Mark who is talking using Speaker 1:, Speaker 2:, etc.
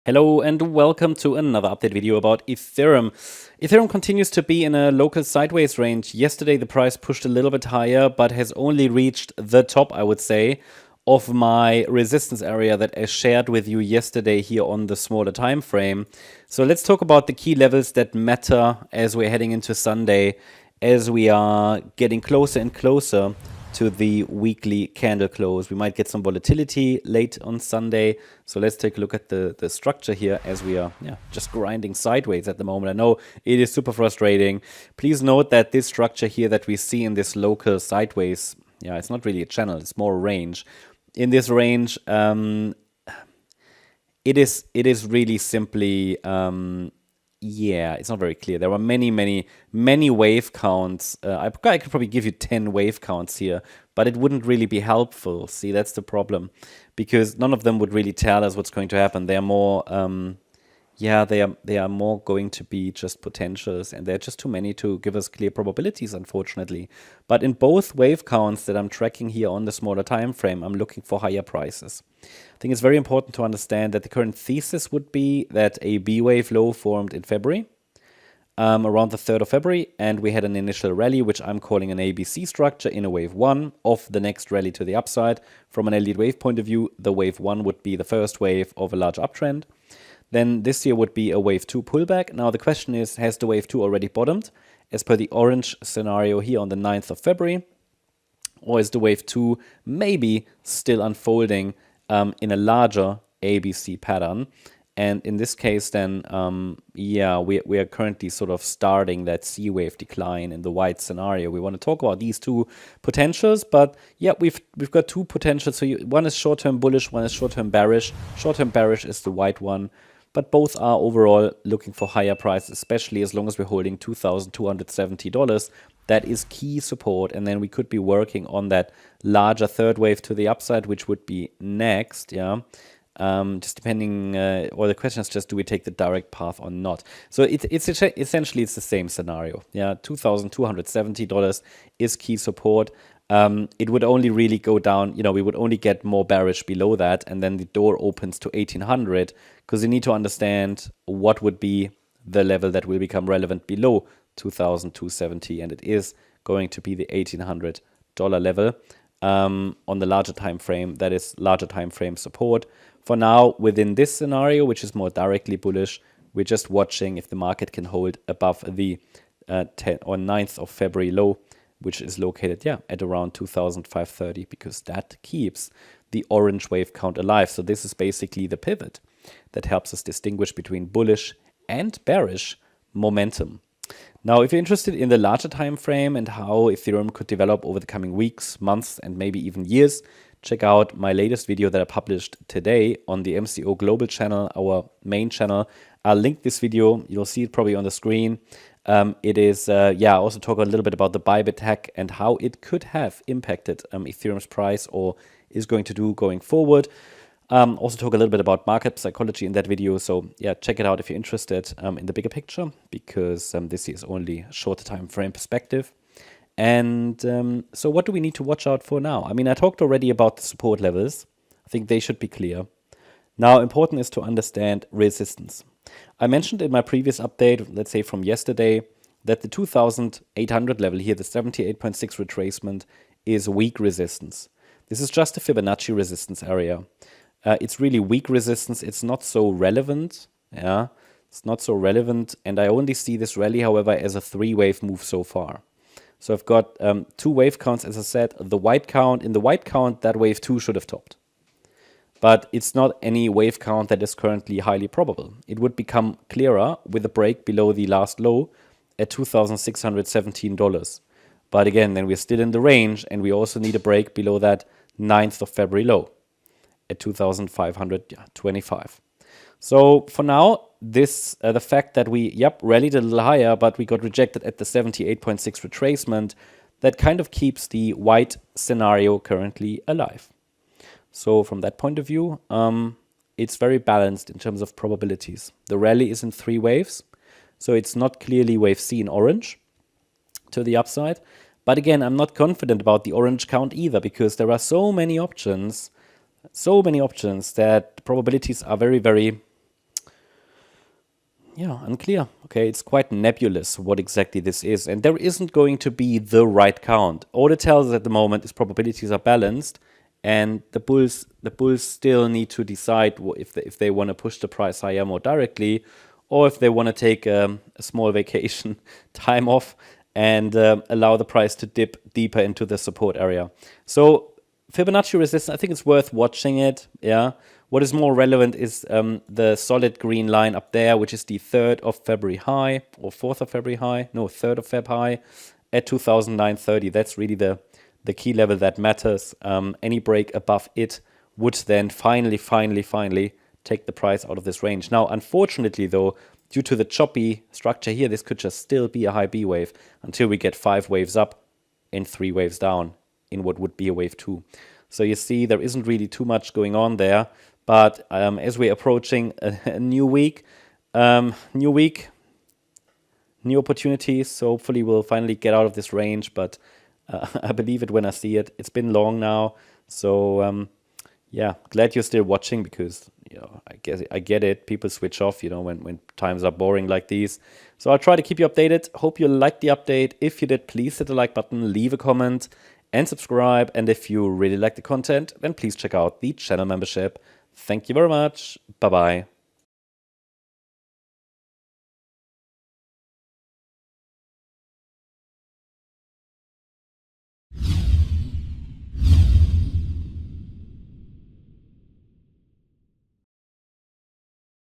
Speaker 1: Hello and welcome to another update video about Ethereum. Ethereum continues to be in a local sideways range. Yesterday the price pushed a little bit higher, but has only reached the top, I would say, of my resistance area that I shared with you yesterday here on the smaller time frame. So let's talk about the key levels that matter as we're heading into Sunday, as we are getting closer and closer to the weekly candle close. We might get some volatility late on Sunday. So let's take a look at the structure here as we are just grinding sideways at the moment. I know it is super frustrating. Please note that this structure here that we see in this local sideways, it's not really a channel, it's more a range. In this range, it is really simply it's not very clear. There are many wave counts. I could probably give you 10 wave counts here, but it wouldn't really be helpful. See, that's the problem, because none of them would really tell us what's going to happen. They are more, they are more going to be just potentials, and there are just too many to give us clear probabilities, unfortunately. But in both wave counts that I'm tracking here on the smaller time frame, I'm looking for higher prices. I think it's very important to understand that the current thesis would be that a B wave low formed in February, around the 3rd of February, and we had an initial rally, which I'm calling an ABC structure in a wave 1 of the next rally to the upside. From an Elliott wave point of view, the wave 1 would be the first wave of a large uptrend. Then this year would be a wave 2 pullback. Now the question is, has the wave 2 already bottomed, as per the orange scenario here on the 9th of February? Or is the wave 2 maybe still unfolding in a larger ABC pattern? And in this case, then, we are currently sort of starting that C wave decline in the white scenario. We want to talk about these two potentials, but we've got two potentials. So one is short-term bullish, one is short-term bearish. Short-term bearish is the white one, but both are overall looking for higher prices, especially as long as we're holding $2,270. That is key support, and then we could be working on that larger third wave to the upside, which would be next, just depending, or the question is just, do we take the direct path or not? So essentially it's the same scenario. $2,270 is key support. It would only really go down, we would only get more bearish below that, and then the door opens to 1,800, because you need to understand what would be the level that will become relevant below 2,270, and it is going to be the $1,800 level on the larger time frame. That is larger time frame support. For now, within this scenario, which is more directly bullish, we're just watching if the market can hold above the 10th or 9th of February low, which is located at around 2,530, because that keeps the orange wave count alive. So this is basically the pivot that helps us distinguish between bullish and bearish momentum. Now, if you're interested in the larger time frame and how Ethereum could develop over the coming weeks, months, and maybe even years, check out my latest video that I published today on the MCO Global channel, our main channel. I'll link this video. You'll see it probably on the screen. It is, I also talk a little bit about the Bybit hack and how it could have impacted Ethereum's price, or is going to do going forward. Also talk a little bit about market psychology in that video. So check it out if you're interested in the bigger picture, because this is only a shorter time frame perspective. And so what do we need to watch out for now? I mean, I talked already about the support levels. I think they should be clear. Now, important is to understand resistance. I mentioned in my previous update, let's say from yesterday, that the 2,800 level here, the 78.6 retracement, is weak resistance. This is just a Fibonacci resistance area. It's really weak resistance. It's not so relevant. It's not so relevant. And I only see this rally, however, as a 3-wave move so far. So I've got 2 wave counts, as I said. The white count, in the white count, that wave 2 should have topped. But it's not any wave count that is currently highly probable. It would become clearer with a break below the last low at $2,617. But again, then we're still in the range, and we also need a break below that 9th of February low at 2,525. So for now, this the fact that we rallied a little higher, but we got rejected at the 78.6 retracement, that kind of keeps the white scenario currently alive. So from that point of view, it's very balanced in terms of probabilities. The rally is in 3 waves, so it's not clearly wave C in orange to the upside. But again, I'm not confident about the orange count either, because there are so many options that probabilities are very, very Yeah, unclear. Okay, it's quite nebulous what exactly this is, and there isn't going to be the right count. All it tells us at the moment is probabilities are balanced, and the bulls still need to decide if they want to push the price higher more directly, or if they want to take a small vacation time off and allow the price to dip deeper into the support area. So Fibonacci resistance, I think it's worth watching it. Yeah. What is more relevant is the solid green line up there, which is the 3rd of February high, or 4th of February high. No, 3rd of Feb high at 2009.30. That's really the key level that matters. Any break above it would then finally take the price out of this range. Now, unfortunately, though, due to the choppy structure here, this could just still be a high B wave until we get 5 waves up and 3 waves down in what would be a wave 2. So you see there isn't really too much going on there. But as we're approaching a new week, new opportunities. So hopefully we'll finally get out of this range. But I believe it when I see it. It's been long now. So yeah, glad you're still watching because I guess I get it. People switch off, when times are boring like these. So I'll try to keep you updated. Hope you liked the update. If you did, please hit the like button, leave a comment, and subscribe. And if you really like the content, then please check out the channel membership. Thank you very much. Bye-bye.